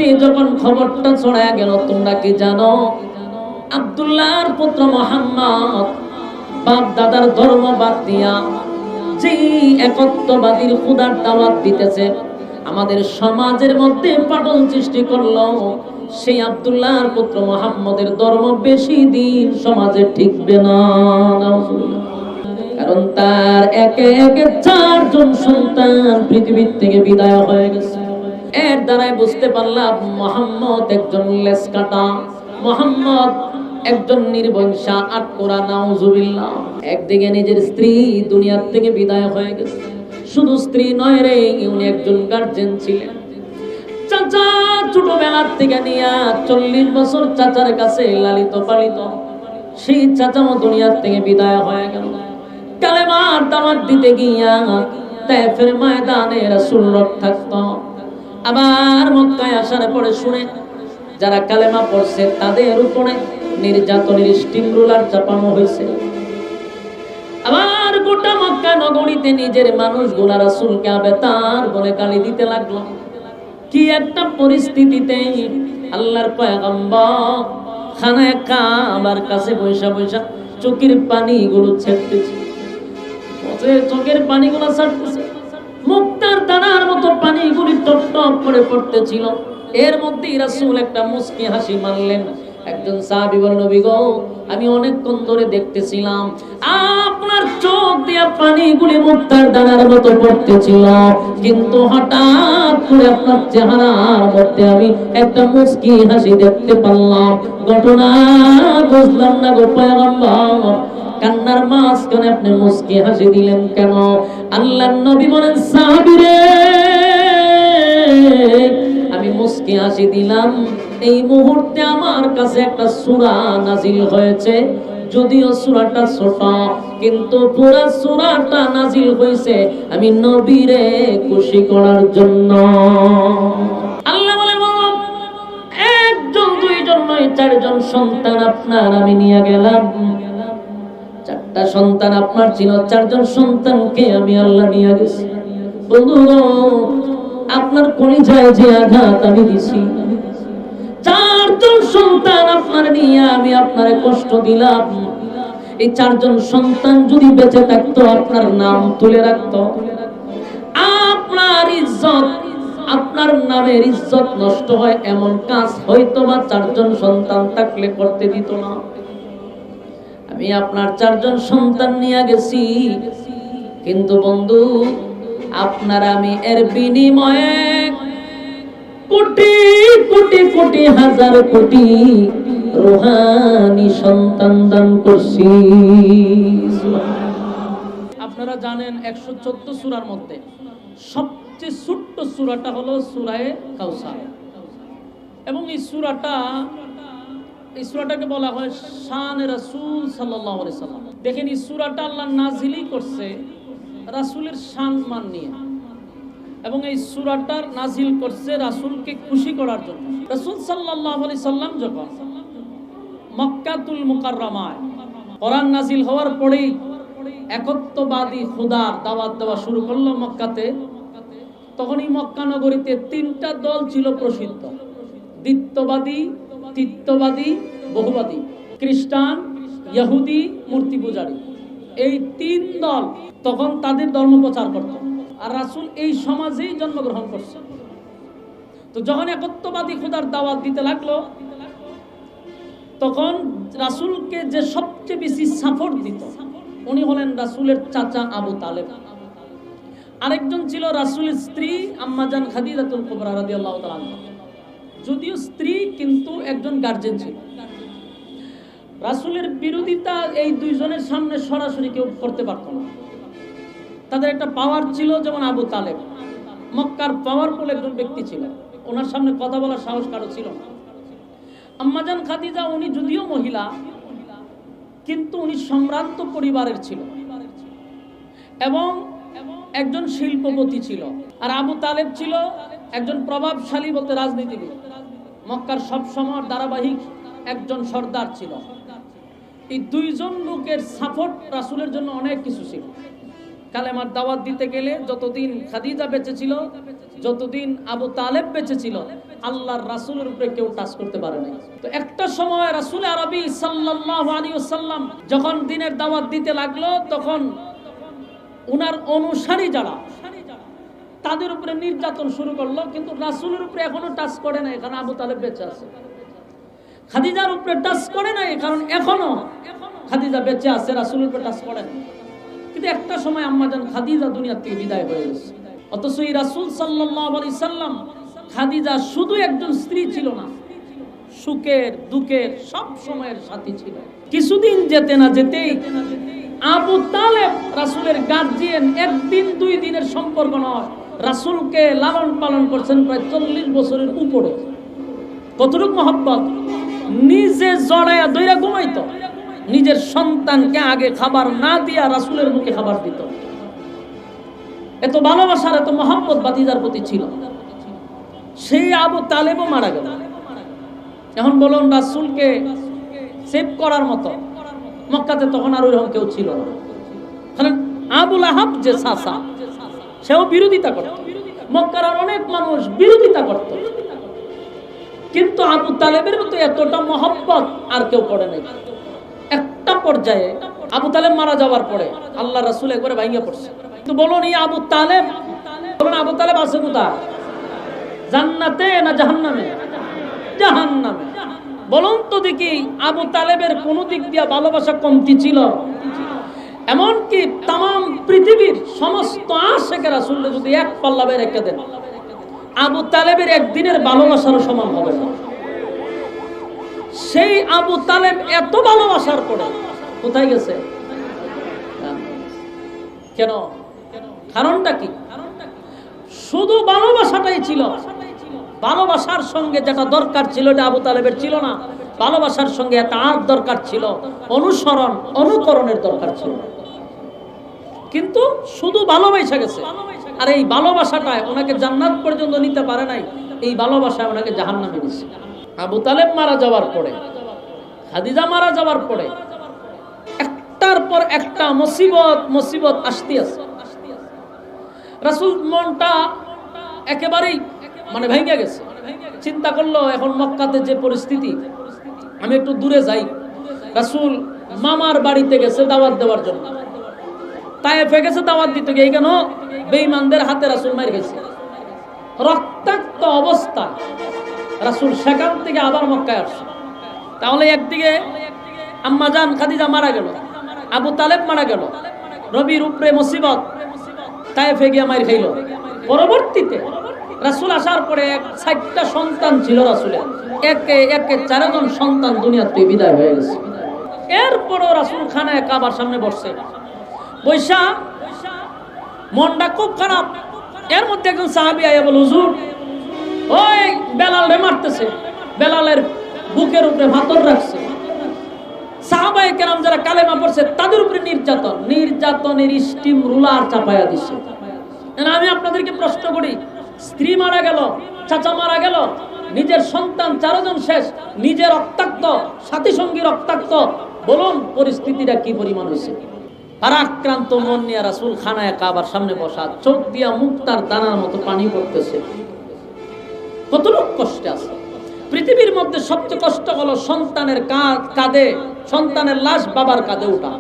মধ্যে যখন খবরটা ছড়ায় গেল, তোমরা কি জানো আব্দুল্লাহর পুত্র মুহাম্মদ বাপ দাদার ধর্ম বাদ দিয়া যে একত্ববাদীর খোদার দাওয়াত দিতেছে, আমাদের সমাজের মধ্যে পাটল সৃষ্টি করলো, সেই আব্দুল্লাহর পুত্র মুহাম্মদের ধর্ম বেশি দিন সমাজে টিকবে না। কারণ তার একে একে 4 জন সন্তান পৃথিবীর থেকে বিদায় হয়ে গেছে। এর দ্বারাই বুঝতে পারলাম মুহাম্মদ একজন লেসকাটা, মুহাম্মদ একজন নির্বংশা আটকোরা, নাউজুবিল্লাহ। একদিকে নিজের স্ত্রী দুনিয়ার থেকে বিদায় হয়ে গেছে, শুধু স্ত্রী নয় রে, উনি একজন গার্জেন ছিলেন। চাচা ছোটবেলার থেকে নিয়ে 40 বছর চাচার কাছে লালিত পালিত, সেই চাচাও দুনিয়ার থেকে বিদায় হয়ে গেল। কালেমার দাওয়াত দিতে গিয়া তায়েফের ময়দানে রাসূল থাকত। আবার মক্কায় আসার পরে শুনে যারা কালেমা পড়ছে তাদের উপরে নির্যাতনের স্টিম রোলার চাপানো হয়েছে। আবার গোটা মক্কা নগরীতে নিজের মানুষগুলা রাসূলকে আবেতার বলে গালি দিতে লাগলো। কি একটা পরিস্থিতিতে আল্লাহর পয়গম্বর খানায় কাবার কাছে বৈশা বৈশা চোখের পানিগুলো ছেড়তেছে, চোখের পানিগুলো ছাড়তেছে, মুক্তার দানার মতো পানিগুলি টপ টপ করে পড়তেছিল। এর মধ্যেই রাসূল একটা মুস্কি হাসি মারলেন। একজন সাহাবী বলল, নবী গো, আমি অনেকক্ষণ ধরে দেখতেছিলাম আপনার চোখ দিয়ে পানিগুলি মুক্তার দানার মতো পড়তেছিল, কিন্তু হঠাৎ করে আপনার চেহারার মধ্যে আমি একটা মুস্কি হাসি দেখতে পারলাম। ঘটনা বুঝলাম না গো পয়গম্বর, কান্নার মাঝখানে আপনি মুস্কি হাসি দিলেন কেন? আল্লাহর নবী বলেন, সাহাবী রে, আমি মুস্কি হাসি দিলাম, এই মুহূর্তে আমার কাছে একটা সূরা নাজিল হয়েছে, যদিও সূরাটা ছোট, কিন্তু পুরো সূরাটা নাজিল হয়েছে আমি নবীরে খুশি করার জন্য। আল্লাহ বলে, একজন দুইজন নয়, 4 জন সন্তান আপনার আমি নিয়ে গেলাম। 4টা সন্তান আপনার ছিল, 4 জন সন্তানকে আমি আল্লাহ নিয়ে গেছি। বন্ধু, আপনার কলিজায় যে আঘাত আমি দিছি, 4 জন সন্তান আপনার নিয়ে আমি আপনারে কষ্ট দিলাম। এই 4 জন সন্তান যদি বেঁচে থাকতো, আপনার নাম তুলে রাখতো, আপনার ইজ্জত, আপনার নামের ইজ্জত নষ্ট হয় এমন কাজ হয়তো বা 4 জন সন্তান থাকলে করতে দিত না। আমি আপনার 4 জন সন্তান নিয়ে গেছি, কিন্তু বন্ধু আপনার আমি এর বিনিময়ে কোটি কোটি কোটি হাজার কোটি রূহানি সন্তান দান করছি। আপনারা জানেন 114 সূরার মধ্যে সবচেয়ে ছোট্ট সূরাটা হলো সূরায়ে কাউসার, এবং এই সূরাটাকে বলা হয় শানে রাসূল সাল্লাল্লাহু আলাইহি সাল্লাম। দেখেন, এই সূরাটা আল্লাহ নাজিলই করছে রাসূলের সম্মান নিয়ে, এবং এই সূরাটার নাজিল করছে রাসূলকে খুশি করার জন্য। রাসূল সাল্লাল্লাহু আলাইহি সাল্লাম যখন মক্কাতুল মুকাররমায় কোরআন নাজিল হওয়ার পরেই একত্ববাদী খোদার দাওয়াত দেওয়া শুরু করলো মক্কাতে, তখনই মক্কা নগরীতে 3টা দল ছিল প্রসিদ্ধ: দ্বিত্ববাদী, তিত্ববাদী, বহুবাদী, খ্রিস্টান, ইহুদি, মূর্তি পূজারী। এই 3 দল তখন তাদের ধর্ম প্রচার করত, আর রাসূল এই সমাজেই জন্মগ্রহণ করছে। তো যখন একত্ববাদী খোদার দাওয়াত দিতে লাগলো, তখন রাসূলকে যে সবচেয়ে বেশি সাপোর্ট দিত উনি হলেন রাসূলের চাচা আবু তালেব। আরেকজন ছিল রাসূলের স্ত্রী আম্মাজান খাদিজাতুল কুবরা রাদিয়াল্লাহু তাআলা আনহা। যদিও স্ত্রী, কিন্তু একজন গার্জেন ছিল। রাসূলের বিরোধিতা এই 2 জনের সামনে সরাসরি কেউ করতে পারত না। তাদের একটা পাওয়ার ছিল, যেমন আবু তালেব মক্কার পাওয়ারফুল একজন ব্যক্তি ছিল, ওনার সামনে কথা বলার সাহস কারো ছিল না। আম্মাজান খাদিজা, উনি যদিও মহিলা, কিন্তু উনি সম্ভ্রান্ত পরিবারের ছিল এবং একজন শিল্পপতি ছিল। আর আবু তালেব ছিল একজন প্রভাবশালী বলতে রাজনীতিবিদ, মক্কার সব সময় ধারাবাহিক একজন সর্দার ছিল। এই 2 জন লোকের সাপোর্ট রাসূলের জন্য অনেক কিছু ছিল। কালেমার দাওয়াত দিতে গেলে যতদিন খাদিজা বেঁচে ছিল যতদিন আবু তালেব বেঁচে ছিল আল্লাহর রাসূলের উপরে কেউ টাচ করতে পারে নাই। তো একটা সময় রাসূল আরবি সাল্লাল্লাহু আলাইহি ওয়াসাল্লাম যখন দ্বীনের দাওয়াত দিতে লাগলো, তখন উনার অনুসারী যারা তাদের উপরে নির্যাতন শুরু করলো, কিন্তু রাসূলের উপরে এখনো টাচ করে নাই, কারণ আবু তালেব বেঁচে আছে। খাদিজার উপরে টাচ করে নাই, কারণ এখনো খাদিজা বেঁচে আছে, রাসূলের উপরে টাচ করে না। কিন্তু একটা সময় আম্মাজান খাদিজা দুনিয়া থেকে বিদায় হয়ে গেছে। অথচ এই রাসূল সাল্লাল্লাহু আলাইহি সাল্লাম খাদিজা শুধু একজন স্ত্রী ছিল না, সুখের দুঃখের সব সময়ের সাথী ছিল। কিছুদিন যেতে না যেতেই আবু তালেব রাসূলের গার্জিয়ান, একদিন দুই দিনের সম্পর্ক নয়, রাসূলকে লালন পালন করছেন প্রায় 40 বছরের উপরে। কতটুকু মহব্বত! নিজে জড়ায়া দইরা ঘুমাইতো, নিজের সন্তানকে আগে খাবার না দিয়া রাসূলের মুখে খাবার দিত। এত ভালোবাসার, এত মহব্বত ভাতিজার প্রতি ছিল। সেই আবু তালেবও মারা গেল। এখন বলুন, রাসূলকে সেভ করার মতো মক্কাতে তখন আর ওইরকম কেউ ছিল না। কারণ আবু লাহাব যে চাচা, সেও বিরোধিতা করত, মক্কার আর অনেক মানুষ বিরোধিতা করত, কিন্তু আবু তালেবের মতো এতটা মহব্বত আর কেউ করে নাই। একটা পর্যায়ে আবু তালেব মারা যাওয়ার পরে আল্লাহ রাসূল একবারে ভাঙিয়া পড়ছে। তো বলুন, এই আবু তালেব, বলুন আবু তালেব আছে কোথায়? জান্নাতে না জাহান্নামে? জাহান্নামে। বলুন তো দেখি, আবু তালেবের কোন দিক দিয়ে ভালোবাসা কমতি ছিল? এমনকি তাম পৃথিবীর সমস্ত আশিকে রাসূল যদি এক পাল্লা বের রেখে দেন, আবু তালেবের একদিনের ভালোবাসার সমান হবে না। সেই আবু তালেব এত ভালোবাসার পরে কোথায় গেছে? কেন? কারণটা কি? শুধু ভালোবাসাটাই ছিল। ভালোবাসার সঙ্গে যেটা দরকার ছিল এটা আবু তালেবের ছিল না। ভালোবাসার সঙ্গে তার দরকার ছিল অনুসরণ, অনুকরণের দরকার ছিল। কিন্তু শুধু ভালোবাসা গেছে, আর এই ভালোবাসাটায় ওনাকে জান্নাত পর্যন্ত নিতে পারে নাই, এই ভালোবাসায় ওনাকে জাহান্নামে নিছে। আবু তালেব মারা যাওয়ার পরে, খাদিজা মারা যাওয়ার পরে একটার পর একটা মুসিবত আসতে আছে। রাসূল মনটা একেবারেই ভেঙে গেছে। চিন্তা করলো, এখন মক্কাতে যে পরিস্থিতি, আমি একটু দূরে যাই। রাসূল মামার বাড়িতে গেছে দাওয়াত দেওয়ার জন্য, তায়েফে গেছে দাওয়াত দিতে গিয়ে কেন বেঈমানদের হাতে রাসূল মার গেছে, রক্তাক্ত অবস্থা। রাসূল সেখান থেকে আবার মক্কায় আসছে। তাহলে একদিকে আম্মাজান খাদিজা মারা গেল, আবু তালেব মারা গেল, নবীর উপরে মুসিবত, তায়েফে গিয়ে মার খাইল। পরবর্তীতে রাসূল আসার পরে 60টা সন্তান ছিল রাসূলের, একে একে 4 জন সন্তান দুনিয়া থেকে বিদায় হয়ে গেছে। এরপরও রাসূল খানায় কাবার সামনে বসছে, বৈশা মনটা খুব খারাপ। এর মধ্যে একজন সাহাবী আয়া বলে, হুজুর ওই বেলাল রে মারতেছে, বেলালের বুকের উপরে পাথর রাখছে। সাহাবায়ে কেরাম যারা কালেমা পড়ছে তাদের উপরে নির্যাতনের স্টিম রুলার চাপায়া দিছে। আমি আপনাদেরকে প্রশ্ন করি, স্ত্রী মারা গেল, চাচা মারা গেল, নিজের সন্তান 4 জন শেষ, নিজের রক্তাক্ত, সাথী সঙ্গী রক্তাক্ত, বলুন পরিস্থিতিটা কি পরিমাণ হয়েছে? আক্রান্ত মন নিয়ে রাসূল খানায় কাবার সামনে বসা, চোখ দিয়া মুক্তার দানার মতো পানি পড়তেছে। কত লোক কষ্টে আছে। পৃথিবীর মধ্যে সবচেয়ে কষ্ট হলো সন্তানের কাঁধে, সন্তানের লাশ বাবার কাঁধে ওঠা।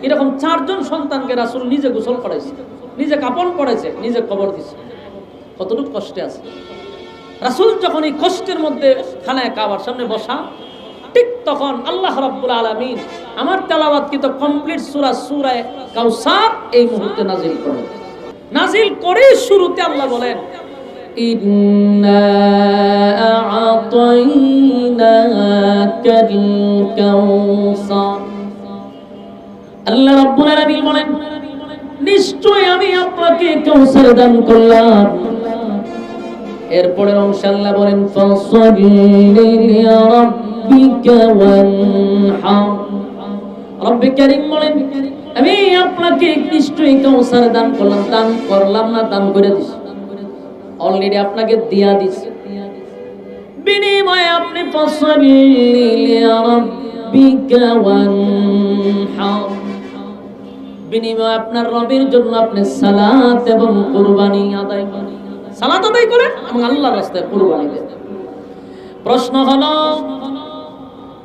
এরকম 4 জন সন্তানকে রাসূল নিজে গোসল করাইছে, নিজে কাপড় পরাইছে, নিজে কবর দিছে। কতটুকু কষ্টে আছে। রাসূল যখন এই কষ্টের মধ্যে খানায় কাবার সামনে বসা, ঠিক তখন আল্লাহ রাব্বুল আলামিন আমার তেলাওয়াতকৃত কমপ্লিট সূরা কাউসার এই মুহূর্তে নাজিল করেন। নাজিল করে শুরুতে আল্লাহ বলেন, ইন্না আ'তাইনাকাল কাউসার। আল্লাহ রাব্বুল আলামিন বলেন, নিশ্চয় আমি আপনাকে কাউসার দান করলাম। এরপরে অংশে আল্লাহ বলেন, ফাসাল্লি লিরাব্বিকা ওয়ানহার। রব্বে কারীম বলেন, আমি আপনাকে নিশ্চয়ই কাউসার দান করলাম। দান করলাম না, দান করে দিছি, অলরেডি আপনাকে দিয়া দিছি। বিনিময়ে আপনি ফাসাল্লি লিরাব্বিকা ওয়ানহার, বিনিময়ে আপনার রবের জন্য আপনি সালাত এবং কুরবানি আদায় করেন। সালাত আদায় করে এবং আল্লাহর রাস্তায় কুরবানি দেয়। প্রশ্ন হলো,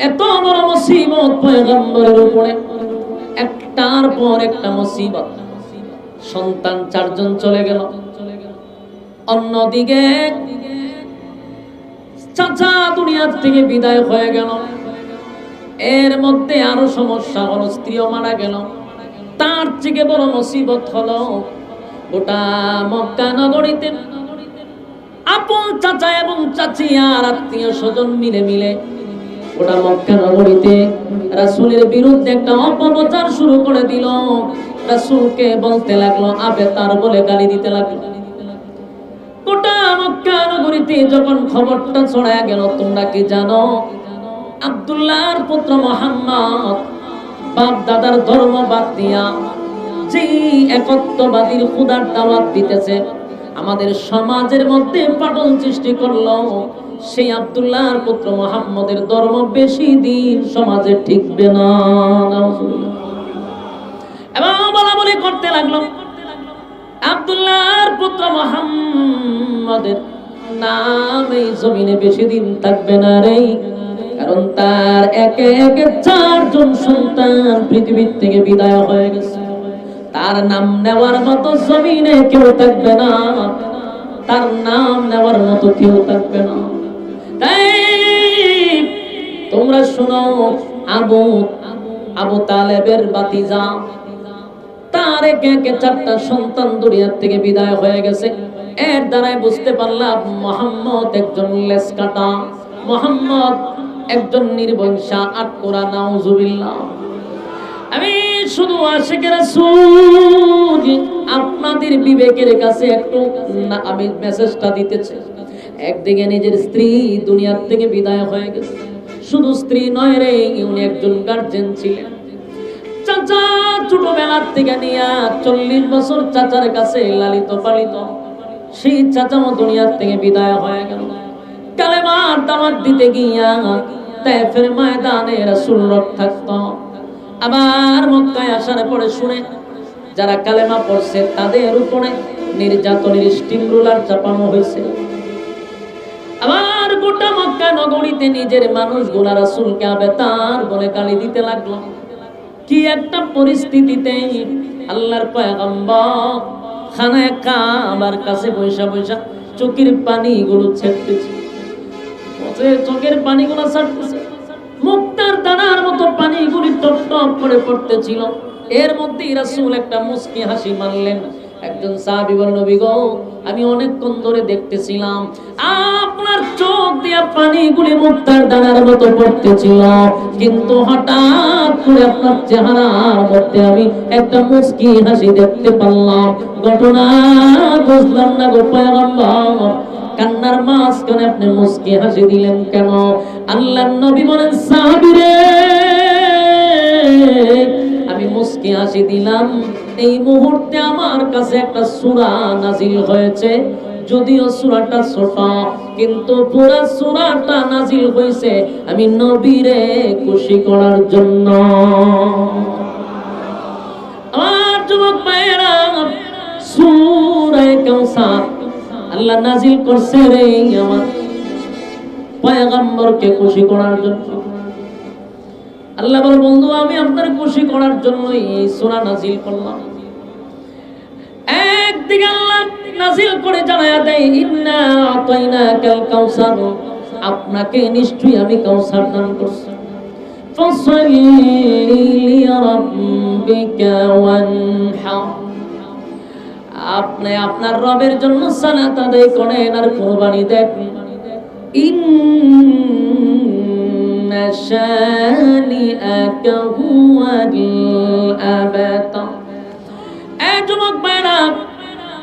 এত বড় মুসিবত পয়গম্বরের উপরে, একটার পর একটা মুসিবত, সন্তান 4 জন চলে গেল, অন্যদিকে চাচা দুনিয়ার থেকে বিদায় হয়ে গেল, এর মধ্যে আরো সমস্যা হলো, স্ত্রীও মারা গেল। তার থেকে বড় মুসিবত হলো গোটা মক্কা নগরীতে আপন চাচা এবং চাচি আর আত্মীয় স্বজন মিলে গোটা মক্কা নগরীতে রাসূলের বিরুদ্ধে একটা অপপ্রচার শুরু করে দিল। রাসূলকে বলতে লাগলো আবেতার বলে গালি দিতে লাগলো। গোটা মক্কা নগরীতে যখন খবরটা ছড়ায় গেল, তোমরা কি জানো আব্দুল্লাহর পুত্র মুহাম্মদ বাপ দাদার ধর্ম বাদ দিয়া যে একত্ববাদীর খোদার দাওয়াত দিতেছে, আমাদের সমাজের মধ্যে ফাটল সৃষ্টি করলো, সেই আব্দুল্লাহর পুত্র মুহাম্মদের ধর্ম বেশি দিন সমাজে টিকবে না। এবং বলাবলি করতে লাগলো আব্দুল্লাহর পুত্র মুহাম্মদের নাম এই জমিনে বেশি দিন থাকবে না রে, কারণ তার একে একে 4 জন সন্তান পৃথিবীর থেকে বিদায় হয়ে গেছে। তার নাম নেওয়ার মতো জমিনে কেউ থাকবে না, তার নাম নেওয়ার মতো কেউ থাকবে না। তাই তোমরা শোনো, আবু তালেবের ভাতিজা, তার একে একে 4টা সন্তান দুনিয়ার থেকে বিদায় হয়ে গেছে। এর দ্বারাই বুঝতে পারলাম মুহাম্মদ একজন লেসকাটা, মুহাম্মদ একজন নির্বংশা আটকোরা, নাউজুবিল্লাহ। আমি শুধু আশিকের রাসূল আপনাদের বিবেকের কাছে একটু আমি মেসেজটা দিতেছি। একদিকে নিজের স্ত্রী দুনিয়ার থেকে বিদায় হয়ে গেছে, শুধু স্ত্রী নয় রে, উনি একজন গার্জেন ছিলেন। চাচা ছোটবেলার থেকে নিয়ে 40 বছর চাচার কাছে লালিত পালিত, সেই চাচাও দুনিয়ার থেকে বিদায় হয়ে গেল। কালেমার দাওয়াত দিতে গিয়া তায়েফের ময়দানে রাসূল থাকতো। আবার মক্কায় আসার পরে শুনে যারা কালেমা পড়ছে তাদের উপরে নির্যাতনের স্টিম রোলার চাপানো হয়েছে। আবার গোটা মক্কা নগরীতে নিজের মানুষগুলা রাসূলকে আবেতার বলে গালি দিতে লাগলো। কি একটা পরিস্থিতিতে আল্লাহর পয়গম্বর খানায়ে কাবার কাছে বৈশা চোখের পানিগুলো ছেড়তেছে, চোখের পানিগুলো ছাড়তেছে, মুক্তার দানার মতো পানিগুলি টপ টপ করে পড়তেছিল। এর মধ্যেই রাসূল একটা মুস্কি হাসি মারলেন। একজন সাহাবী বলল, নবী গো, আমি অনেকক্ষণ ধরে দেখতেছিলাম আপনার চোখ দিয়ে পানিগুলি মুক্তার দানার মতো পড়তেছিল, কিন্তু হঠাৎ করে আপনার চেহারার মধ্যে আমি একটা মুস্কি হাসি দেখতে পারলাম। ঘটনা বুঝলাম না গো পয়গম্বর, কান্নার মাঝখানে আপনি মুস্কি হাসি দিলেন কেন? আল্লাহর নবী বলেন, সাহাবী রে, আমি মুস্কি হাসি দিলাম, এই মুহূর্তে আমার কাছে একটা সূরা নাজিল হয়েছে, যদিও সূরাটা ছোট, কিন্তু পুরো সূরাটা নাজিল হয়েছে আমি নবীরে খুশি করার জন্য। আমার যুবক ভাইয়েরা, সূরা কাউসার আল্লাহ নাজিল করছে রে আমার পয়গম্বরকে খুশি করার জন্য। আল্লাহ বলে, বন্ধু, আমি আপনার খুশি করার জন্য এই সূরা নাজিল করলাম। একদিকে আল্লাহ নাজিল করে জানায়া দেয়, ইন্না আতাইনাকাল কাউসার, আপনাকে নিশ্চয়ই আমি কাউসার দান করছি। ফাসাল্লি লিরাব্বিকা ওয়ানহার, আপনি আপনার রবের জন্য সালাত আদায় করেন আর কুরবানি দেন। ইন্না শানিআকা হুয়াল আবতার। এই যুবক ভাইরা,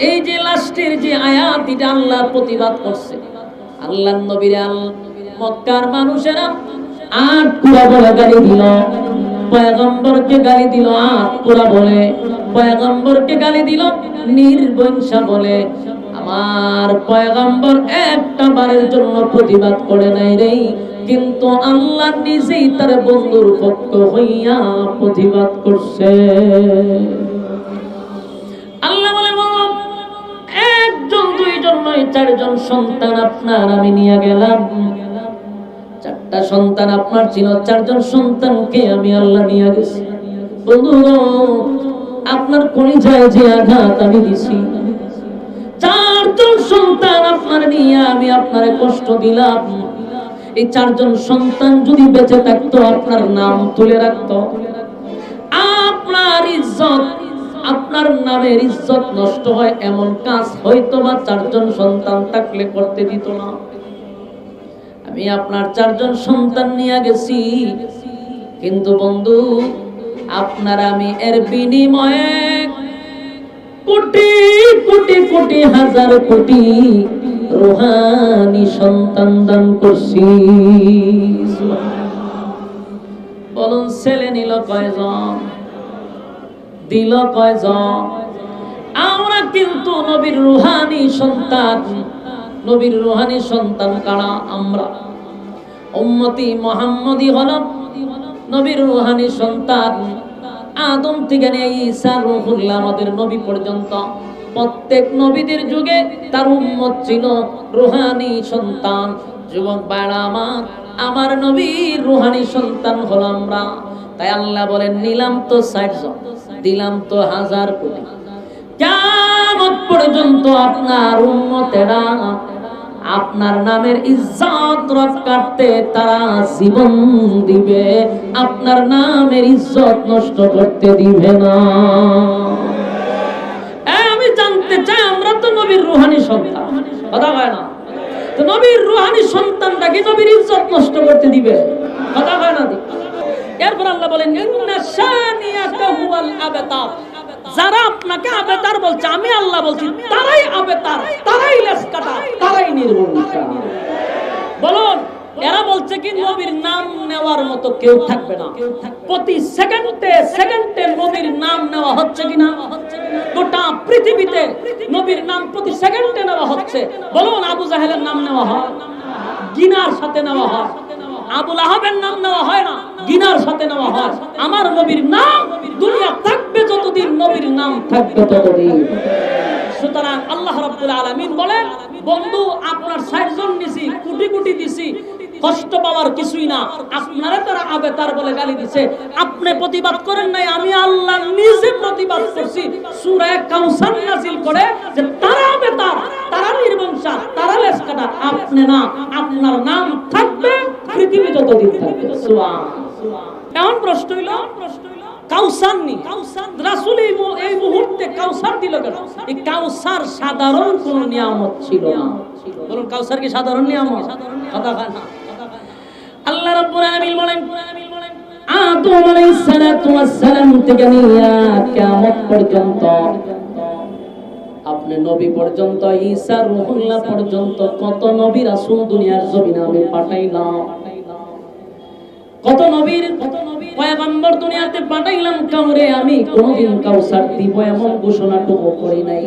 এই যে লাস্টের যে আয়াত, এটা আল্লাহ প্রতিবাদ করছে। আল্লাহর নবীরা মক্কার মানুষেরা আট পুরা বলে গালি দিল, পয়গম্বরকে গালি দিল, আট পুরা বলে পয়গম্বরকে গালি দিল, নির্বংশা বলে। আমার পয়গম্বর একটা বারের জন্য প্রতিবাদ করে নাই রে, কিন্তু আল্লাহ নিজেই তার বন্ধুর পক্ষ হইয়া প্রতিবাদ করছে। আল্লাহ বলে, একজন জন্য এই 4 জন সন্তান আপনার আমি নিয়ে গেলাম। 4টা সন্তান আপনার ছিল, 4 জন সন্তানকে আমি আল্লাহ নিয়ে গেছি। বন্ধু, আপনার কলিজায় যে আঘাত আমি দিছি, 4 জন সন্তান আপনার নিয়ে আমি আপনারে কষ্ট দিলাম। এই 4 জন সন্তান যদি বেঁচে থাকতো, আপনার নাম তুলে রাখতো, আপনার ইজ্জত, আপনার নামের ইজ্জত নষ্ট হয় এমন কাজ হয়তো বা 4 জন সন্তান থাকলে করতে দিত না। আমি আপনার 4 জন সন্তান নিয়ে গেছি, কিন্তু বন্ধু আপনার আমি এর বিনিময়ে কোটি কোটি কোটি হাজার কোটি রূহানি সন্তান দান করছি। বলুন, ছেলে নিল কয়জন, দিল কয়জন? আমরা কিন্তু নবীর রূহানি সন্তান। নবীর রূহানি সন্তান কারা? আমরা উম্মতি মুহাম্মদী হলাম নবীর রূহানি সন্তান। আদম থেকে নিয়ে ঈসা রূহুল্লাহ আমাদের নবী পর্যন্ত প্রত্যেক নবীদের যুগে তার উম্মত ছিল রূহানি সন্তান। যুবক ভাইরা আমার নবীর রূহানি সন্তান হলো আমরা। তাই আল্লাহ বলেন, নিলাম তো 60 জন, দিলাম তো 1000 কোটি। কিয়ামত পর্যন্ত আপনার উম্মতেরা আপনার নামের ইজ্জত রক্ষার্থে তারা জীবন দিবে, আপনার নামের ইজ্জত নষ্ট করতে দিবে না। আমি জানতে চাই, আমরা তো নবীর রূহানি সন্তান, কথা হয় না তো? নবীর রূহানি সন্তানটা কি নবীর ইজ্জত নষ্ট করতে দিবে? কথা হয় না? এরপর আল্লাহ বলেন, ইন্না শানিয়াকা হুয়াল আবতার। যারা আপনাকে আবেতার বলছে, আমি আল্লাহ বলছি, তারাই আবেতার, তারাই লেসকাটা, তারাই নির্বংশা। বলুন, এরা বলছে কি নবীর নাম নেওয়ার মতো কেউ থাকবে না। প্রতি সেকেন্ডে সেকেন্ডে নবীর নাম নেওয়া হচ্ছে কিনা? গোটা পৃথিবীতে নবীর নাম প্রতি সেকেন্ডে নেওয়া হচ্ছে। বলুন, আবু জাহেলের নাম নেওয়া হয়, গিনার সাথে নেওয়া হয়। আবু লাহাবের নাম নেওয়া হয় না, গিনার সাথে নেওয়া হয়। আমার নবীর নাম দুনিয়া থাকবে যতদিন, নবীর নাম থাকবে ততদিন। সুতরাং আল্লাহ রাব্বুল আলামিন বলেন, বন্ধু আপনার 60 জন নিছি, কোটি কোটি দিছি, কষ্ট পাওয়ার কিছুই না। আপনারা তারা আবেতার বলে গালি দিছে, আপনি প্রতিবাদ করেন নাই, আমি আল্লাহ নিজে প্রতিবাদ করছি। সূরা কাউসার নাযিল করে যে তারা আবেতার, তারা নির্বংশা, তারা লেসকাটা, আপনি না। আপনার নাম থাকবে পৃথিবী যতদিন থাকবে। সুবহানাল্লাহ। এমন প্রশ্ন হইল, কাউসার নি, রাসূল এই মুহূর্তে কাউসার দিল কেন? এই কাউসার সাধারণ কোন নিয়ামত ছিল না। বলুন, কাউসার কি সাধারণ নিয়ামত? কথা হয় না। আল্লাহ রাব্বুল আলামিন বলেন, আদম আলাইহিস সালাতু ওয়াস সালাম থেকে নিয়ে কিয়ামত পর্যন্ত, আপনি নবী পর্যন্ত, ঈসা রূহুল্লাহ পর্যন্ত কত নবী রাসূল দুনিয়ার জমিনে আমি পাঠাইলাম। কত নবীর পয়গম্বর দুনিয়াতে পাঠাইলাম, কাউরে আমি কোনদিন কাউসার দিব এমন ঘোষণাটুকু করি নাই।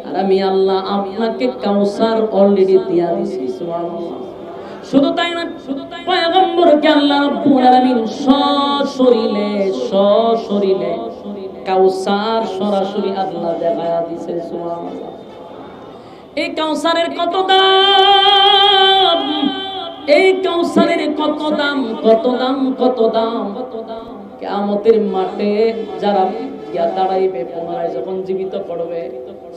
আর আমি আল্লাহ আপনাকে কাউসার অলরেডি দিয়া দিছি। সুবহানাল্লাহ। শুধু তাই না, পয়গম্বরকে আল্লাহ রাব্বুল আলামিন সশরীরে কাউসার সরাসরি আল্লাহ দেখায়া দিছে। সুবহানাল্লাহ। এই কাউসারের কত দাম, এই কাউসারের কত দাম, কত দাম, কত দাম। কিয়ামতের মাঠে যারা গিয়া দাঁড়াইবে, পুনরায় যখন জীবিত করবে,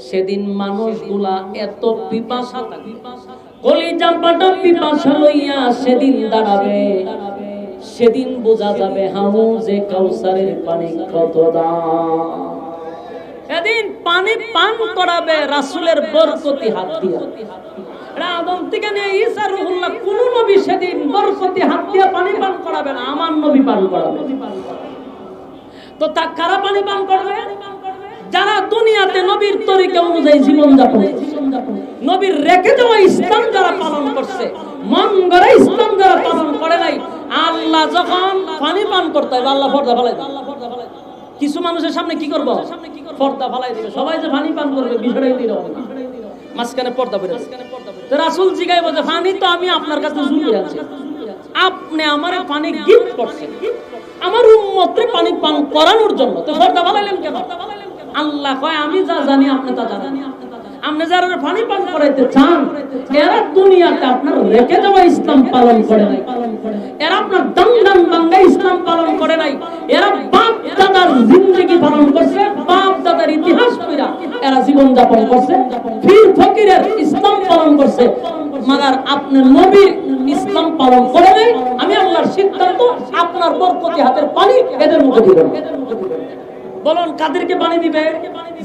সেদিন মানুষগুলা এত পিপাসা থাকবে, কলিজা ফাটা পিপাসা লইয়া সেদিন দাঁড়াবে। সেদিন বোঝা যাবে হাউজে কাউসারের পানি কত দাম। সেদিন পানি পান করাবে রাসূলের বরকতি হাত দিয়া। আদম থেকে নিয়ে ঈসা রূহুল্লাহ কোন নবী সেদিন বরকতি হাত দিয়া পানি পান করাবে না, আমার নবী পান করাবে। তো তা কারা পানি পান করবে? যারা দুনিয়াতে নবীর তরিকা অনুযায়ী জীবন যাপন, নবীর রেখে দেওয়া ইসলাম যারা পালন করছে, মন গড়া ইসলাম যারা পালন করে নাই, আল্লাহ যখন পানি পান করতে হবে আল্লাহ পর্দা ফেলাই দেবে। কিছু মানুষের সামনে কি করবো? পর্দা ফেলাই দিবে। সবাই যে পানি পান করবে বিষয়টাই দিল না, মাঝখানে পর্দা বেরোবে। তো রাসূল জিগাইব যে পানি তো আমি আপনার কাছে জুড়ে আছি, আপনি আমার পানি গিফট করছেন আমার উম্মতকে পানি পান করানোর জন্য, তো পর্দা ফেলাইলেন কেন? আল্লাহ কয়, আমি যা জানি আপনি তা জানেন। আপনি যারা পানি পান করাইতে চান, এরা দুনিয়াতে আপনার রেখে যাওয়া ইসলাম পালন করে নাই, এরা আপনার দাঙ্গান দাঙ্গা ইসলাম পালন করে নাই, এরা বাপ দাদার জিন্দগি পালন করছে, বাপ দাদার ইতিহাস কইরা এরা জীবন যাপন করছে, পীর ফকিরের ইসলাম পালন করছে, মাগার আপনি নবীর ইসলাম পালন করে নাই। আমি আল্লাহর সিদ্ধান্ত, আপনার বরকতি হাতের পানি এদের মুখে দিবেন। বলুন কাদেরকে পানি দিবে?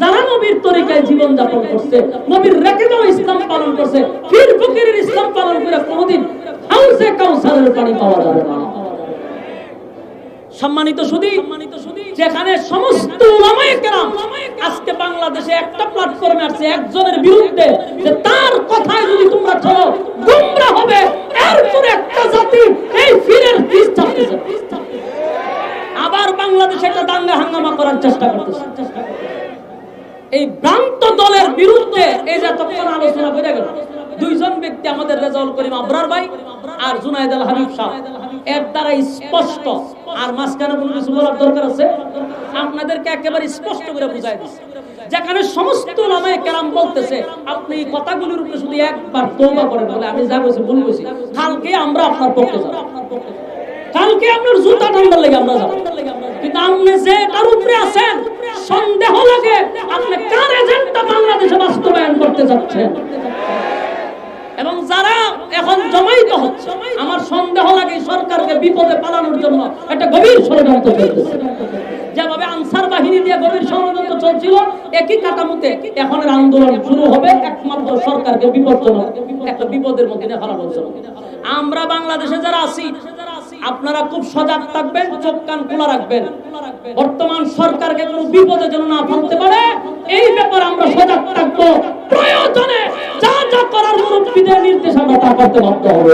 যারা নবীর তরিকায় জীবন যাপন করছে, নবীর রেখে যাওয়া ইসলাম পালন করছে, পীর ফকিরের ইসলাম পালন করে কোনোদিন হাউজে কাউসারের পানি পাওয়া যাবে না। সম্মানিত সুধী, যেখানে সমস্ত উলামায়ে কেরাম আজকে বাংলাদেশে একটা প্ল্যাটফর্মে আসছে একজনের বিরুদ্ধে, যে তার কথায় যদি তোমরা চলো গোমরা হবে, এরপরে একটা জাতি এই ফিরের পিছ চাপতেছে, আবার বাংলাদেশে একটা দাঙ্গা হাঙ্গামা করার চেষ্টা করতেছে। এই ভ্রান্ত দলের বিরুদ্ধে এই যে তখন আলোচনা করে গেল, দুইজন ব্যক্তি আমাদের রেজাউল করিম আবরার ভাই আর জুনায়েদ আল হাবিব সাহেব, এর দ্বারা স্পষ্ট, আর মাঝখানে কোনো কিছু বলার দরকার আছে? আপনাদেরকে একেবারে স্পষ্ট করে বুঝাই দিচ্ছি, যেখানে সমস্ত উলামায়ে কেরাম বলতেছে আপনি এই কথাগুলোর উপরে শুধু একবার তওবা করেন, বলে আমি যা বলছি ভুল বলছি, কালকে আমরা আপনার পক্ষে যাব, কালকে আপনার জুতা ঠান্ডার লেগে আমরা যাব। কিন্তু আপনি যে এটার উপরে আছেন, সন্দেহ লাগে আপনি কার এজেন্ডা বাংলাদেশে বাস্তবায়ন করতে যাচ্ছেন। এবং যারা এখন জমাইত হচ্ছে, আমার সন্দেহ লাগে সরকারকে বিপদে পালানোর জন্য একটা গভীর ষড়যন্ত্র চলতেছে। যেভাবে আনসার বাহিনী দিয়ে গভীর ষড়যন্ত্র চলছিল, একই কাঠামোতে এখন আন্দোলন শুরু হবে একমাত্র সরকারকে বিপজ্জনক একটা বিপদের মধ্যে ফেলানোর জন্য। আমরা বাংলাদেশে যারা আছি, আপনারা খুব সজাগ থাকবেন, চোখ কান খোলা রাখবেন। বর্তমান সরকারকে কোনো বিপদে যেন না ফেলতে পারে, এই ব্যাপারে আমরা সজাগ থাকবো। প্রয়োজনে যা যা করার মুরব্বীদের নির্দেশ আমরা তা করতে বাধ্য হব।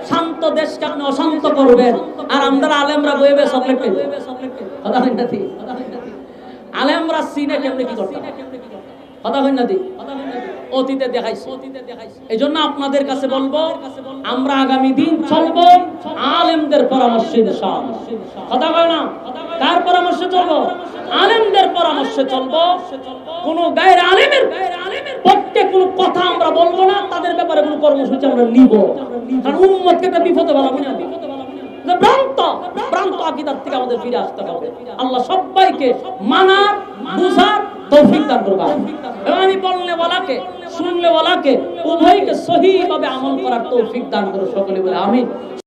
শান্ত দেশকে আপনি অশান্ত করবেন, আর আমরা আলেমরা বইবে চকলেট খাইবে। কথা হয় না? আলেমরা সিনে কেমনে কি করতে? কথা হয় না? অতীতে দেখাইছে। এই জন্য আপনাদের কাছে বলবো, আমরা আগামী দিন চলবো আলেমদের পরামর্শে। কথা কয় না? কার পরামর্শে চলবো? আলেমদের পরামর্শে চলবো। কোন গায়ের আলেমের পক্ষে কোনো কথা আমরা বলবো না, তাদের ব্যাপারে কোনো কর্মসূচি আমরা নিব। কারণ উম্মতকে একটা বিপদে বলা না, ভ্রান্ত আকীদার থেকে আমাদের ফিরে আসতে হবে। আল্লাহ সবাইকে মানার, বুঝার তৌফিক দান করুন। এবং আমি বলনে ওয়ালাকে, শুনলে ওয়ালাকে উভয়কে সহিভাবে আমল করার তৌফিক দান করুন। সকলে বলে আমিন।